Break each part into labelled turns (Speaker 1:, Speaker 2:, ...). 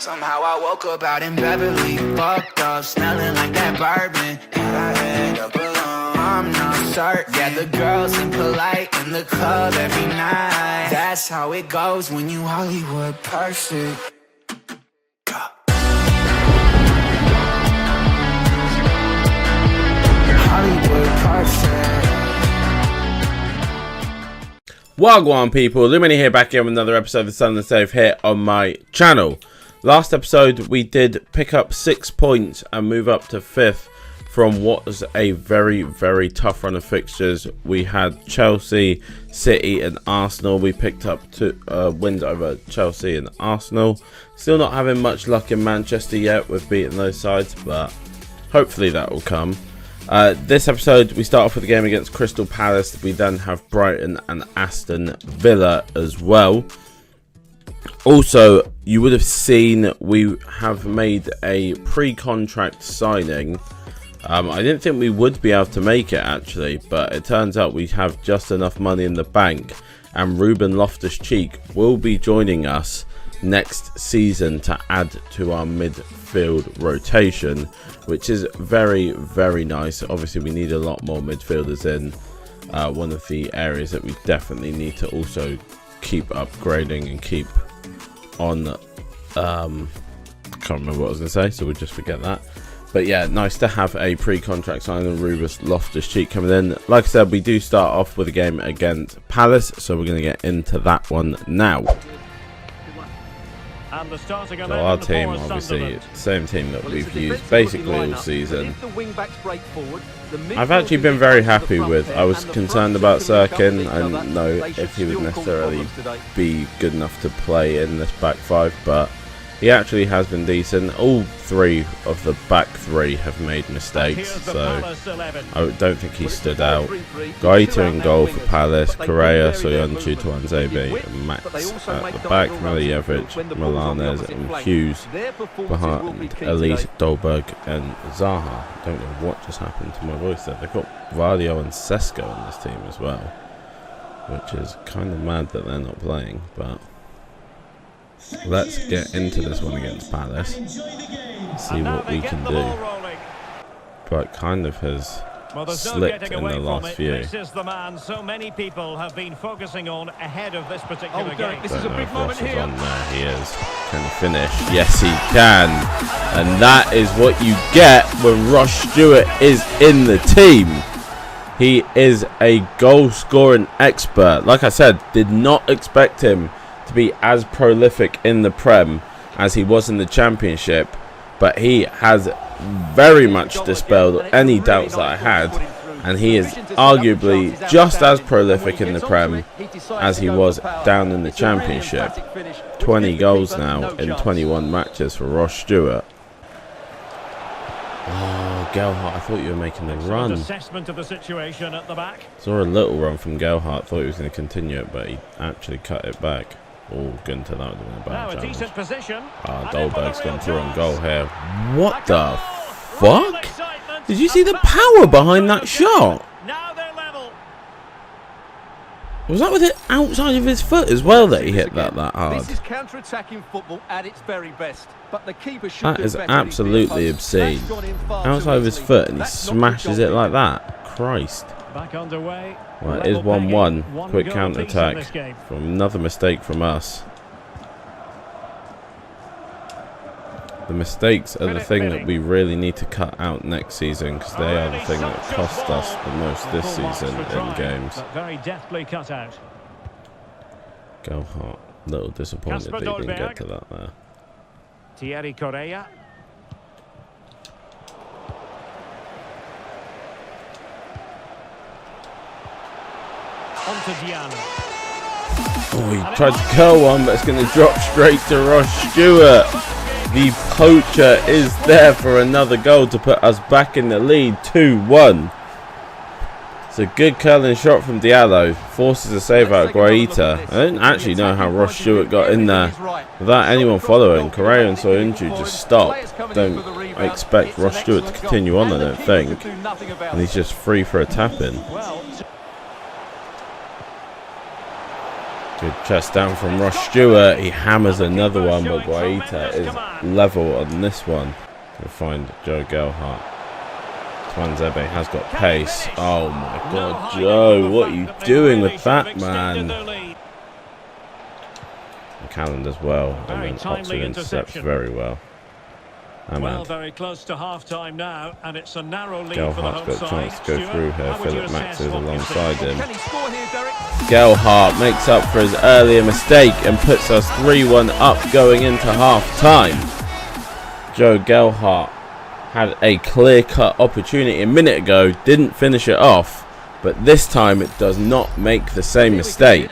Speaker 1: Somehow I woke up out in Beverly, fucked up, smelling like that bourbon. And I had up alone, I'm not certain. Yeah, the girls impolite in the club every night. That's how it goes when you Hollywood perfect. Hollywood perfect.
Speaker 2: Wagwan people, Lumini here, back again with another episode of the Sunderland Save here on my channel. Last episode we did pick up 6 points and move up to 5th from what was a very tough run of fixtures. We had Chelsea, City and Arsenal. We picked up 2 wins over Chelsea and Arsenal. Still not having much luck in Manchester yet with beating those sides, but hopefully that will come. This episode we start off with a game against Crystal Palace. We then have Brighton and Aston Villa as well. Also, you would have seen we have made a pre-contract signing. I didn't think we would be able to make it actually, but it turns out we have just enough money in the bank, and Ruben Loftus-Cheek will be joining us next season to add to our midfield rotation, which is very nice. Obviously we need a lot more midfielders in. One of the areas that we definitely need to also keep upgrading and keep on. I can't remember what I was going to say, so we'll just forget that. But yeah, nice to have a pre-contract signing, Ruben Loftus-Cheek coming in. Like I said, we do start off with a game against Palace, so we're going to get into that one now. So our team, obviously, same team that we've used basically all season. I've actually been very happy with. I was concerned about Sirkin. I didn't know if he would necessarily be good enough to play in this back 5, but he actually has been decent. All 3 of the back 3 have made mistakes, so I don't think he stood out. Gaeta in goal for Palace, Correa, Soyuncu, Tuanzebe, and Max at the back, Milijevic, Milanes and Hughes behind Elise, Dolberg and Zaha. Don't know what just happened to my voice there. They've got Vardio and Sesko on this team as well, which is kind of mad that they're not playing, but let's get into this one against Palace, see what we can do. But kind of has slipped in the last few.
Speaker 3: This is the man so many people have been focusing on ahead of this particular game.
Speaker 2: Don't know if Ross is on there. He is. Can he finish? Yes, he can. And that is what you get when Ross Stewart is in the team. He is a goal scoring expert. Like I said, did not expect him to be as prolific in the Prem as he was in the Championship, but he has very much dispelled any doubts that I had, and he is arguably just as prolific in the Prem as he was down in the Championship. 20 goals now in 21 matches for Ross Stewart. Oh, Gelhardt, I thought you were making the run.
Speaker 3: Assessment of the situation at the back.
Speaker 2: Saw a little run from Gelhardt, thought he was going to continue it, but he actually cut it back. Oh, Gunter, that would have been a bad challenge. Dolberg's gone through on goal here. What the fuck? Did you see the power behind that shot? Was that with it outside of his foot as well that he hit that hard?
Speaker 4: This is counter-attacking football at its very best, but the keeper should
Speaker 2: that is absolutely obscene. Outside of his foot and he smashes it like that. Christ.
Speaker 3: Back underway.
Speaker 2: Well, it is 1-1. Quick counter-attack from another mistake from us. The mistakes are the thing that we really need to cut out next season, because they are the thing that cost us the most this season in games.
Speaker 3: Very deftly cut out.
Speaker 2: Gelhardt, a little disappointed that he didn't get to that there.
Speaker 3: Thierry Correa.
Speaker 2: Oh, he tried to curl one, but it's going to drop straight to Ross Stewart. The poacher is there for another goal to put us back in the lead, 2-1. It's a good curling shot from Diallo, forces a save out of Gaeta. I don't actually know how Ross Stewart got in there without anyone following. Correa and Soyuncu just stopped. Don't expect Ross Stewart to continue on, I don't think. And he's just free for a tap-in. Good chest down from Ross Stewart. He hammers another one, but Guaita is level on this one. We'll find Joe Gelhardt. Twanzebe has got pace. Oh my god, Joe, what are you doing with that, man? McCallan as well, and then Oxford intercepts very well.
Speaker 3: Well, very close to half-time now, and it's a narrow lead
Speaker 2: Gelhardt's
Speaker 3: for the
Speaker 2: got a
Speaker 3: home
Speaker 2: chance to
Speaker 3: side.
Speaker 2: go through here. Philip Max is alongside him.
Speaker 4: Can he score here, Derek?
Speaker 2: Gelhardt makes up for his earlier mistake and puts us 3-1 up going into half-time. Joe Gelhardt had a clear-cut opportunity a minute ago, didn't finish it off, but this time it does not make the same mistake.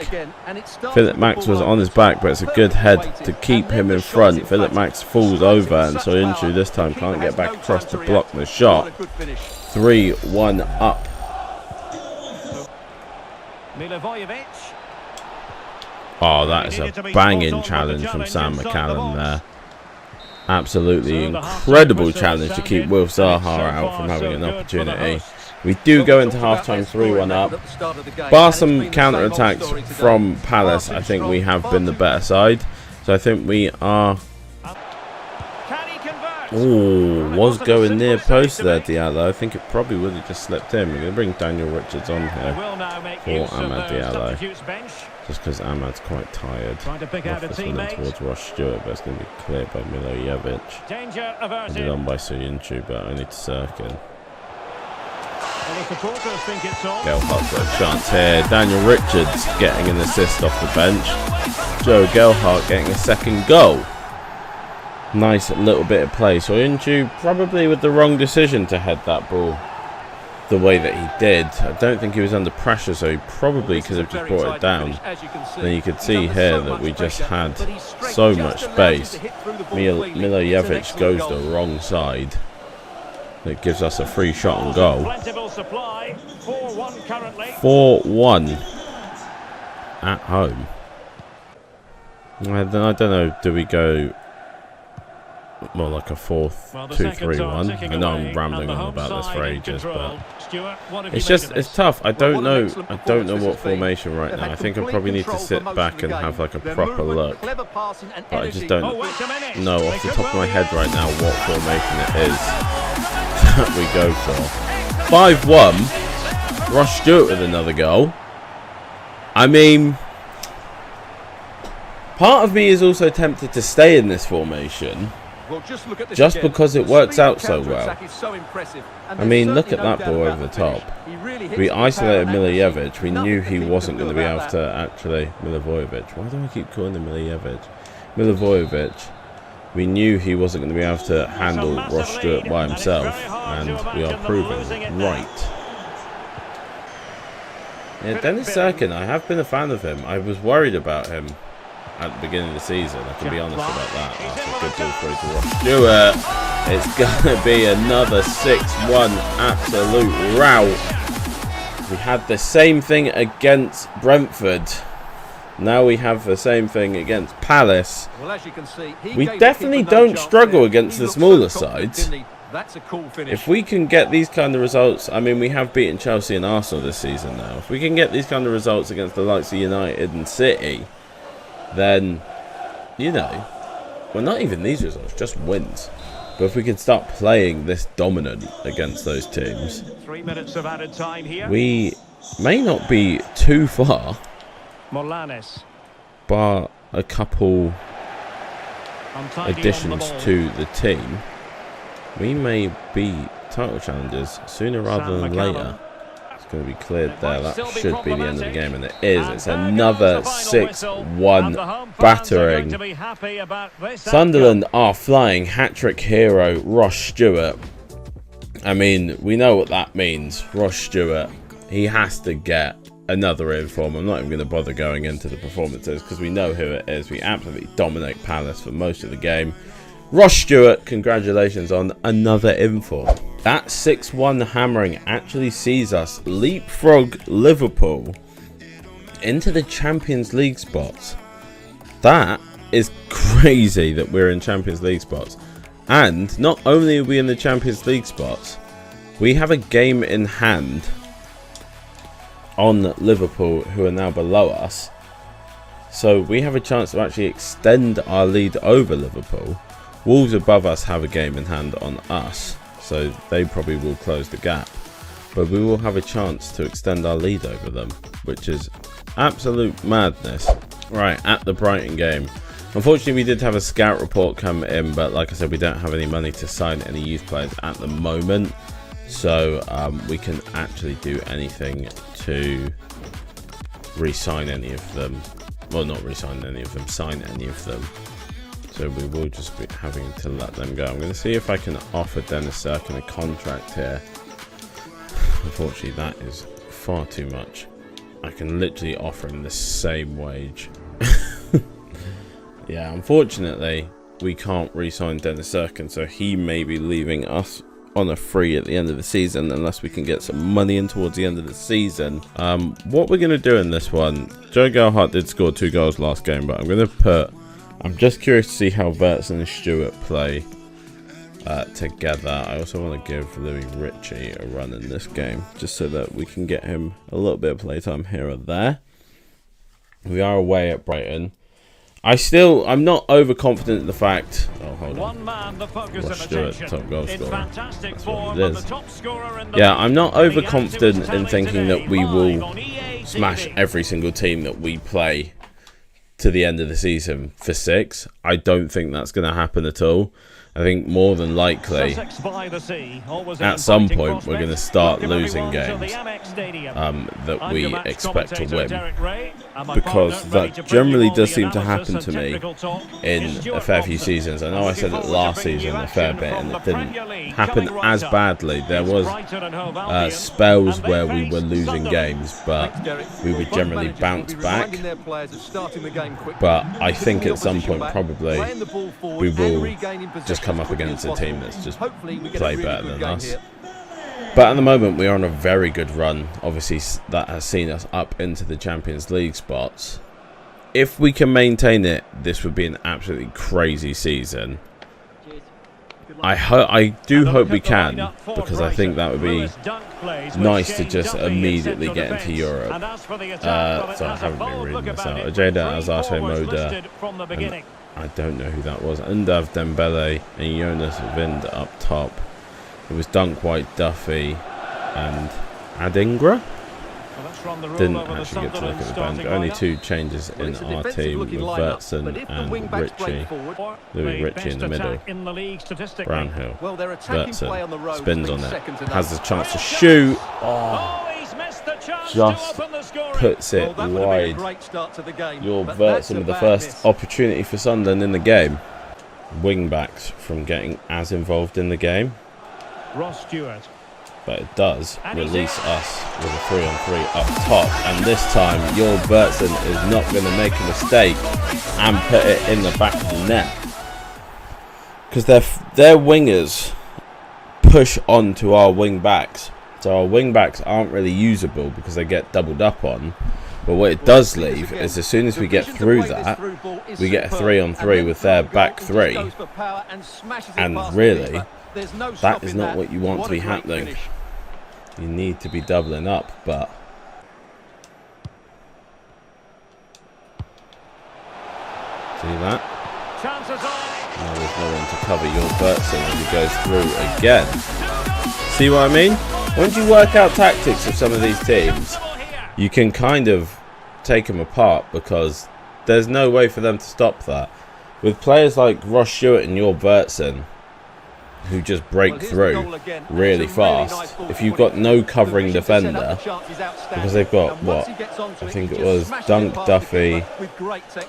Speaker 2: Philip Max was on his back, but it's a good head to keep him in front. Philip Max falls over, and Soyuncu this time can't get back across to block the shot. 3-1 up. Oh, that is a banging challenge from Sam McCallan there. Absolutely incredible challenge to keep Wilf Zaha out from having an opportunity. We do go into half-time 3-1 up. Bar some counter-attacks from Palace, I think we have been the better side. So I think we are... Oh, was going near post there, Diallo. I think it probably would have just slipped in. We're going to bring Daniel Richards on here for Ahmad Diallo. Just because Ahmad's quite tired. This one towards Ross Stewart, but it's going to be cleared by Milojevic. Headed on by Soyuncu, but only to Sirkin. Gelhardt's got a chance here. Daniel Richards getting an assist off the bench. Joe Gelhardt getting a second goal. Nice little bit of play. Soyuncu probably with the wrong decision to head that ball the way that he did. I don't think he was under pressure, so he probably could have just brought it down. And you could see here that we just had so much space. Milojevic goes the wrong side. It gives us a free shot on goal. 4-1 at home. I don't know, do we go more like a 4-2-3-1? I know I'm rambling on about this for ages, but it's tough. I don't know what formation right now. I think I probably need to sit back and have like a proper look, but I just don't know off the top of my head right now what formation it is that we go for. 5-1. Ross Stewart with another goal. I mean, part of me is also tempted to stay in this formation just because it works out so well. I mean, look at that ball over the top. We isolated Milojevic. We knew he wasn't going to be able to actually... Milivojevic. Why do I keep calling him Milojevic? Milivojevic. We knew he wasn't going to be able to handle Ross Stewart by himself, and we are proving right. Yeah, Dennis Sirkin, I have been a fan of him. I was worried about him at the beginning of the season. I can be honest about that. That's a good ball through to Ross Stewart. It's going to be another 6-1 absolute rout. We had the same thing against Brentford. Now we have the same thing against Palace. Well, as you can see, we definitely don't struggle against the smaller sides.
Speaker 4: That's a cool finish.
Speaker 2: If we can get these kind of results, I mean, we have beaten Chelsea and Arsenal this season now. If we can get these kind of results against the likes of United and City, then, you know, well, not even these results, just wins. But if we can start playing this dominant against those teams,
Speaker 3: 3 minutes of added time here.
Speaker 2: We may not be too far, bar a couple additions to the team. We may be title challengers sooner rather than later. It's going to be cleared there. That should be the end of the game, and it is. It's another 6-1 battering. Sunderland are flying. Hat-trick hero Ross Stewart. I mean, we know what that means. Ross Stewart, he has to get another inform. I'm not even going to bother going into the performances because we know who it is. We absolutely dominate Palace for most of the game. Ross Stewart, congratulations on another inform. That 6-1 hammering actually sees us leapfrog Liverpool into the Champions League spots. That is crazy that we're in Champions League spots. And not only are we in the Champions League spots, we have a game in hand on Liverpool, who are now below us. So we have a chance to actually extend our lead over Liverpool. Wolves above us have a game in hand on us, so they probably will close the gap. But we will have a chance to extend our lead over them, which is absolute madness. Right, at the Brighton game. Unfortunately, we did have a scout report come in, but like I said, we don't have any money to sign any youth players at the moment. So we can actually do anything to re-sign any of them. Well, not re-sign any of them, sign any of them. So we will just be having to let them go. I'm going to see if I can offer Dennis Serkin a contract here. Unfortunately, that is far too much. I can literally offer him the same wage. Yeah, unfortunately, we can't re-sign Dennis Serkin, so he may be leaving us on a free at the end of the season unless we can get some money in towards the end of the season. What we're going to do in this one, Joe Gelhardt did score 2 goals last game, but I'm just curious to see how Vertson and Stewart play together. I also want to give Louis Ritchie a run in this game, just so that we can get him a little bit of playtime here or there. We are away at Brighton. I'm not overconfident in the fact. Oh, hold on. Ross Stewart, top goal scorer. That's what it is. Yeah, I'm not overconfident in thinking that we will smash every single team that we play to the end of the season for 6. I don't think that's going to happen at all. I think more than likely, at some point, we're going to start losing games that we expect to win. Because that generally does seem to happen to me in a fair few seasons. I know I said it last season a fair bit, and it didn't happen as badly. There was spells where we were losing games, but we would generally bounce back. But I think at some point, probably, we will just come up against a team that's just play better than us. But at the moment, we are on a very good run. Obviously, that has seen us up into the Champions League spots. If we can maintain it, this would be an absolutely crazy season. I do hope we can, because I think that would be nice to just immediately get into Europe. So I haven't been reading this out. Ajeda Azarte Moda, and I don't know who that was. Undav Dembele and Jonas Vind up top. It was Dunk, White, Duffy, and Adingra. Didn't actually get to look at the bench. Only 2 changes in our team with Vertson and Ritchie. Louis Ritchie in the middle. Brownhill. Vertson spins on it. Has a chance to shoot. Oh, just puts it wide. Your Vertson with the first opportunity for Sunderland in the game. Wing backs from getting as involved in the game.
Speaker 3: Ross Stewart.
Speaker 2: But it does release us with a 3-on-3 up top, and this time your Vertson is not going to make a mistake and put it in the back of the net, because their wingers push onto our wing backs, so our wing backs aren't really usable because they get doubled up on. But what it does leave is, as soon as we get through that, we get a 3-on-3 with their back 3, and really, that is not what you want to be happening. You need to be doubling up, but see that? Now there's no one to cover your Vertson as he goes through again. See what I mean? Once you work out tactics of some of these teams, you can kind of take them apart, because there's no way for them to stop that. With players like Ross Stewart and your Vertson, who just break through really fast, if you've got no covering defender, because they've got, what, I think it was Dunk, Duffy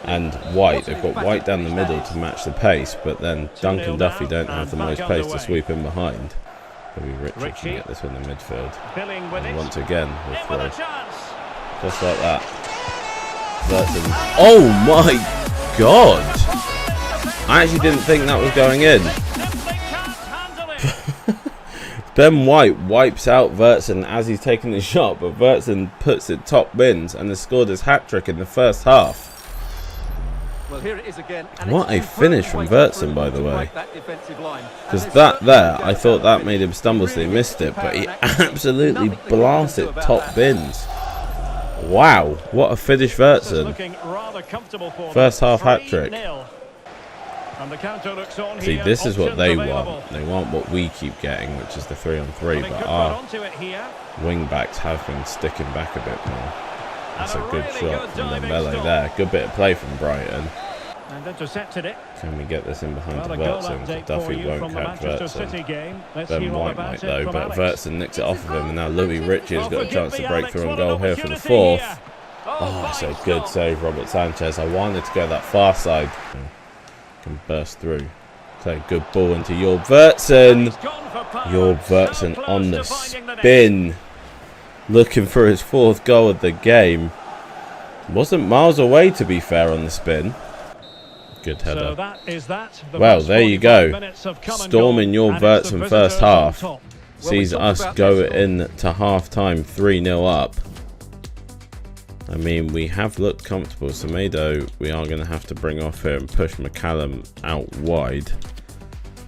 Speaker 2: and White. They've got White down the middle to match the pace, but then Dunk and Duffy don't have the most pace to sweep in behind. Maybe Richard can get this one in the midfield. And once again, we're through. Just like that. Oh my god! I actually didn't think that was going in. Ben White wipes out Vertson as he's taking the shot, but Vertson puts it top bins and has scored his hat-trick in the first half. What a finish from Vertson, by the way. Because that there, I thought that made him stumble so he missed it, but he absolutely blasted top bins. Wow, what a finish, Vertson. First half hat-trick. See, this is what they want. They want what we keep getting, which is the 3-on-3, but our wing-backs have been sticking back a bit more. That's a good shot from Dembele there. Good bit of play from Brighton.
Speaker 3: And intercepted it.
Speaker 2: Can we get this in behind to Vertson? Duffy won't catch Vertson. Ben White might though, but Vertson nicks it off of him, and now Louis Ritchie has got a chance to break through and goal here for the 4th. Oh, it's a good save, Robert Sanchez. I wanted to go that far side. Can burst through. Play a good ball into Jorg Vertson. Jorg Vertson on the spin. Looking for his 4th goal of the game. Wasn't miles away, to be fair, on the spin. Good header. Well, there you go. Storming Jorg Vertson first half. Sees us go into half-time 3-0 up. I mean, we have looked comfortable. Semedo, we are going to have to bring off here and push McCallum out wide.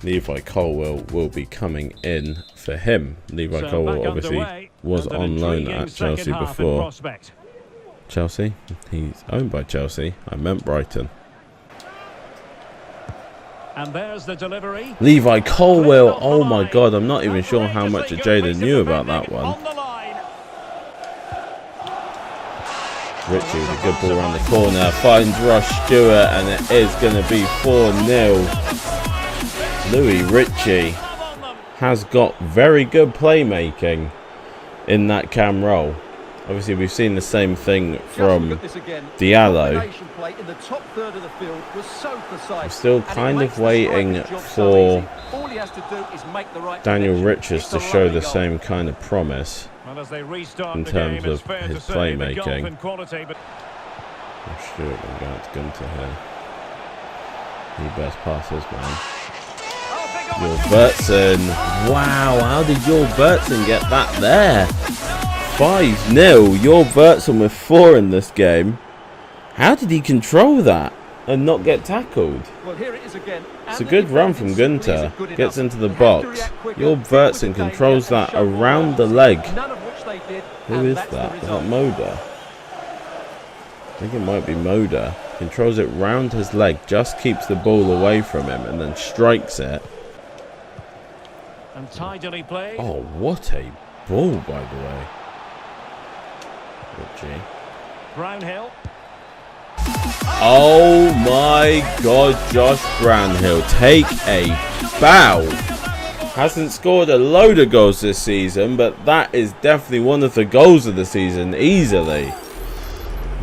Speaker 2: Levi Colwill will be coming in for him. Levi Colwill obviously was on loan at Chelsea before. Chelsea? He's owned by Chelsea. I meant Brighton.
Speaker 3: And there's the delivery.
Speaker 2: Levi Colwill. Oh my God, I'm not even sure how much Jada knew about that one. Ritchie with a good ball around the corner. Finds Ross Stewart, and it is going to be 4-0. Louis Ritchie has got very good playmaking in that cam role. Obviously, we've seen the same thing from Diallo. I'm still kind of waiting for Daniel Richards to show the same kind of promise in terms of his playmaking. Stewart going to go out to Gunter here. He best pass his man. Jorg Vertson. Wow, how did Jorg Vertson get that there? 5-0. Jorg Vertson with 4 in this game. How did he control that and not get tackled?
Speaker 4: Well, here it is again.
Speaker 2: It's a good run from Gunter. Gets into the box. Jorg Vertson controls that around the leg. Who is that? Is that Moda? I think it might be Moda. Controls it round his leg. Just keeps the ball away from him and then strikes it.
Speaker 3: And tidily played.
Speaker 2: Oh, what a ball, by the way. Ritchie.
Speaker 3: Brownhill.
Speaker 2: Oh my God, Josh Brownhill, take a bow. Hasn't scored a load of goals this season, but that is definitely one of the goals of the season, easily.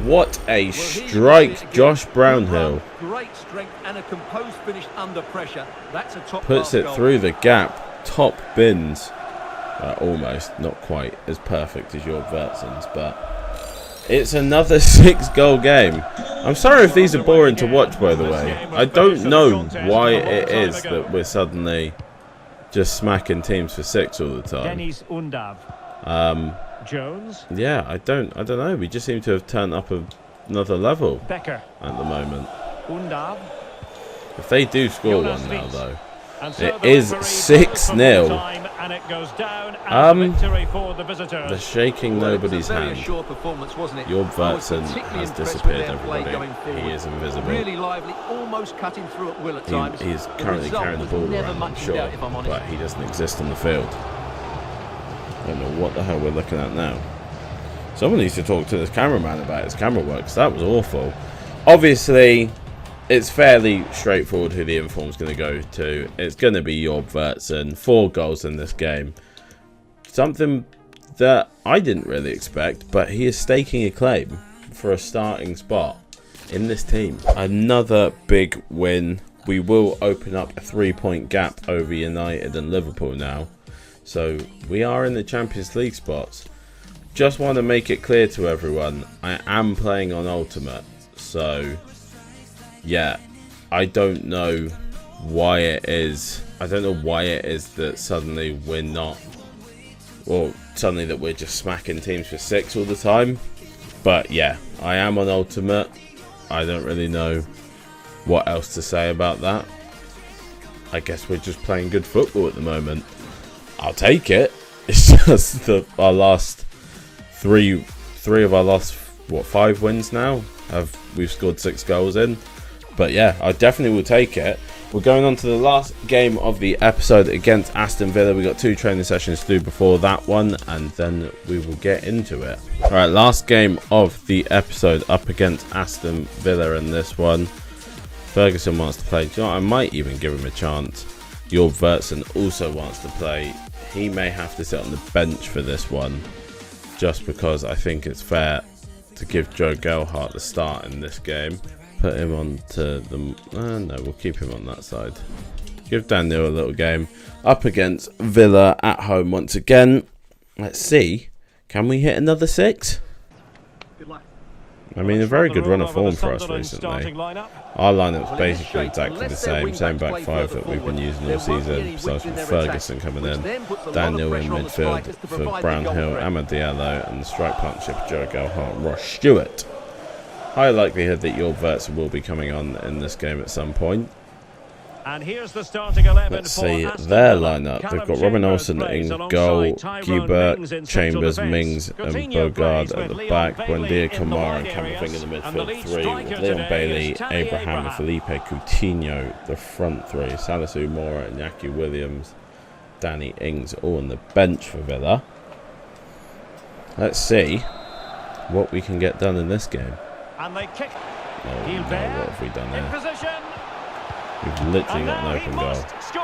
Speaker 2: What a strike, Josh Brownhill.
Speaker 4: Great strength and a composed finish under pressure. That's a top.
Speaker 2: Puts it through the gap, top bins. Almost, not quite as perfect as Jorg Vertson's, but it's another 6-goal game. I'm sorry if these are boring to watch, by the way. I don't know why it is that we're suddenly just smacking teams for 6 all the time.
Speaker 3: Jones.
Speaker 2: Yeah, I don't know. We just seem to have turned up another level
Speaker 3: Becker
Speaker 2: at the moment.
Speaker 3: Undav.
Speaker 2: If they do score one now, though, it is 6-0.
Speaker 3: And it goes down and victory for the visitors.
Speaker 2: The shaking nobody's hand. Jorg Vertson has disappeared, everybody. He is invisible.
Speaker 4: Really lively, almost cutting through at will at times.
Speaker 2: He's currently carrying the ball around, I'm sure, but he doesn't exist on the field. I don't know what the hell we're looking at now. Someone needs to talk to this cameraman about his camera work, because that was awful. Obviously, it's fairly straightforward who the inform's going to go to. It's going to be Jorg Vertson. 4 goals in this game. Something that I didn't really expect, but he is staking a claim for a starting spot in this team. Another big win. We will open up a 3-point gap over United and Liverpool now. So we are in the Champions League spots. Just want to make it clear to everyone, I am playing on Ultimate. So yeah, I don't know why it is. I don't know why it is that suddenly we're not, or suddenly that we're just smacking teams for 6 all the time. But yeah, I am on Ultimate. I don't really know what else to say about that. I guess we're just playing good football at the moment. I'll take it. It's just that our last three of our last what, 5 wins now. We've scored 6 goals in. But yeah, I definitely will take it. We're going on to the last game of the episode against Aston Villa. We got 2 training sessions to do before that one, and then we will get into it. Alright, last game of the episode up against Aston Villa in this one. Ferguson wants to play. Do you know what? I might even give him a chance. Jorg Vertsen also wants to play. He may have to sit on the bench for this one, just because I think it's fair to give Joe Gelhardt the start in this game. Put him on to the... no, we'll keep him on that side. Give Daniel a little game. Up against Villa at home once again. Let's see. Can we hit another 6? I mean, a very good run of form for us recently. Our lineup's basically exactly the same back 5 that we've been using all season. Besides with Ferguson coming in, Daniel in midfield for Brownhill, Amad Diallo, and the strike partnership of Joe Gelhardt and Ross Stewart. High likelihood that Jorg Vertsen will be coming on in this game at some point.
Speaker 3: And here's the starting 11.
Speaker 2: Let's see their lineup. They've got Robin Olsen in goal, Gilbert, Chambers, Mings, and Bogard at the back. Buendia, Kamara, and Camavinga in the midfield 3. With Leon Bailey, Abraham, and Felipe Coutinho the front 3. Salisu, Mora, and Iñaki Williams, Danny Ings all on the bench for Villa. Let's see what we can get done in this game.
Speaker 3: And they kick.
Speaker 2: Oh no, what have we done
Speaker 3: In
Speaker 2: there?
Speaker 3: position.
Speaker 2: We've literally got an open goal.
Speaker 3: Score.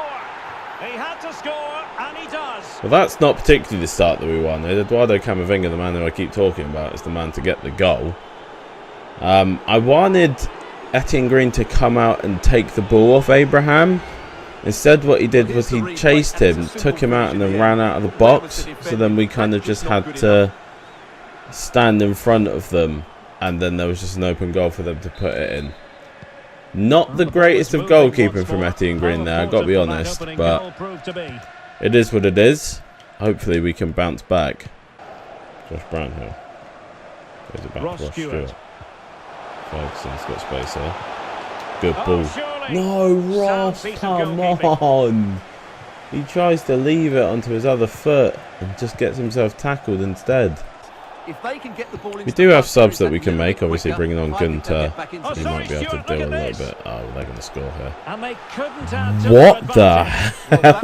Speaker 3: He had to score, and he does.
Speaker 2: Well, that's not particularly the start that we wanted. Eduardo Camavinga, the man who I keep talking about, is the man to get the goal. I wanted Etienne Green to come out and take the ball off Abraham. Instead, what he did was he chased him, took him out, and then ran out of the box. So then we kind of just had to stand in front of them. And then there was just an open goal for them to put it in. Not the greatest of goalkeeping from Etienne Green there, I've got to be honest. But it is what it is. Hopefully we can bounce back. Josh Brownhill. Goes it back to Ross Stewart. Ferguson's got space here. Good ball. No, Ross, come on. He tries to leave it onto his other foot and just gets himself tackled instead.
Speaker 4: If they can get the ball
Speaker 2: We do have subs that we can make, obviously bringing on Gunter. He might be able to deal a little bit. Oh, they're going to score here.
Speaker 3: And they couldn't add to
Speaker 2: What the hell?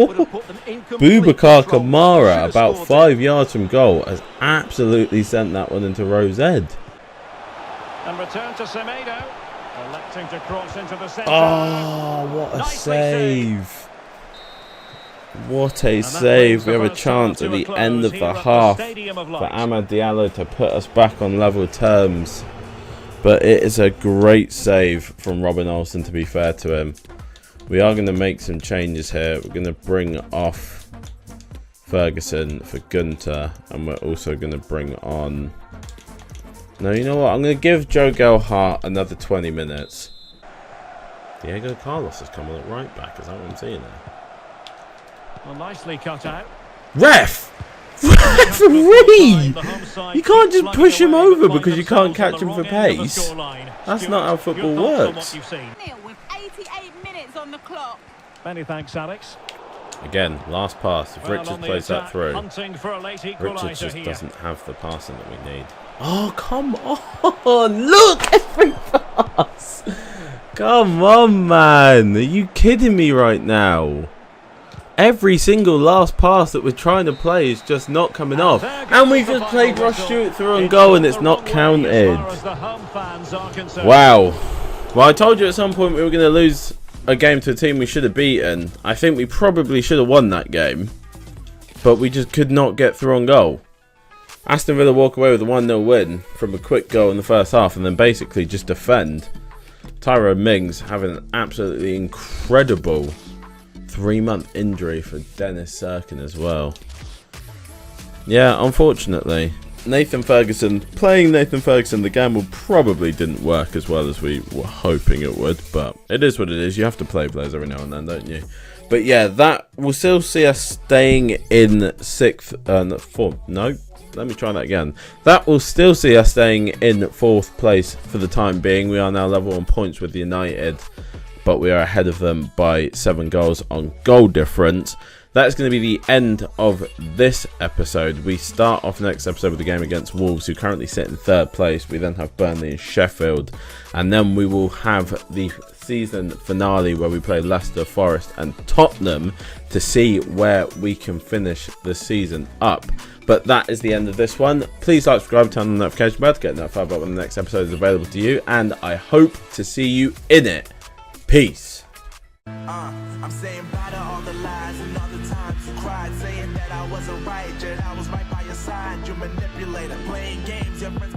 Speaker 2: Boubacar Kamara, about 5 yards from goal, has absolutely sent that one into Rose Ed.
Speaker 3: And return to Semedo. Electing to cross into the centre.
Speaker 2: Oh, what a save. What a save. We have a chance at the end of the half for Amad Diallo to put us back on level terms. But it is a great save from Robin Olsen, to be fair to him. We are going to make some changes here. We're going to bring off Ferguson for Gunter. And we're also going to bring on... No, you know what? I'm going to give Joe Gelhardt another 20 minutes. Diego Carlos has come on at right back. Is that what I'm seeing there?
Speaker 3: Well, nicely cut out.
Speaker 2: Ref! Referee! You can't just push him over because you can't catch him for pace. That's not how football works.
Speaker 5: With 88 minutes on the clock.
Speaker 3: Many thanks, Alex.
Speaker 2: Again, last pass. If Richards plays that through,
Speaker 3: Richards
Speaker 2: just doesn't have the passing that we need. Oh, come on! Look! Every pass! Come on, man! Are you kidding me right now? Every single last pass that we're trying to play is just not coming off. And we just played Ross Stewart through and goal and it's not counted. Wow. Well, I told you at some point we were going to lose a game to a team we should have beaten. I think we probably should have won that game. But we just could not get through on goal. Aston Villa walk away with a 1-0 win from a quick goal in the first half and then basically just defend. Tyrone Mings having an absolutely incredible 3-month injury for Dennis Serkin as well. Yeah, unfortunately. Nathan Ferguson, the gamble probably didn't work as well as we were hoping it would, but it is what it is. You have to play players every now and then, don't you? But yeah, that will still see us staying in 4th. No, let me try that again. That will still see us staying in 4th place for the time being. We are now level on points with United. but we are ahead of them by 7 goals on goal difference. That's going to be the end of this episode. We start off next episode with a game against Wolves, who currently sit in 3rd place. We then have Burnley and Sheffield, and then we will have the season finale where we play Leicester, Forest and Tottenham to see where we can finish the season up. But that is the end of this one. Please like, subscribe, turn on the notification bell to get notified about when the next episode is available to you, and I hope to see you in it. Peace.
Speaker 1: I'm saying bye to all the lies and all the times you cried, saying that I wasn't right, yet I was right by your side. You manipulator, playing games, your friends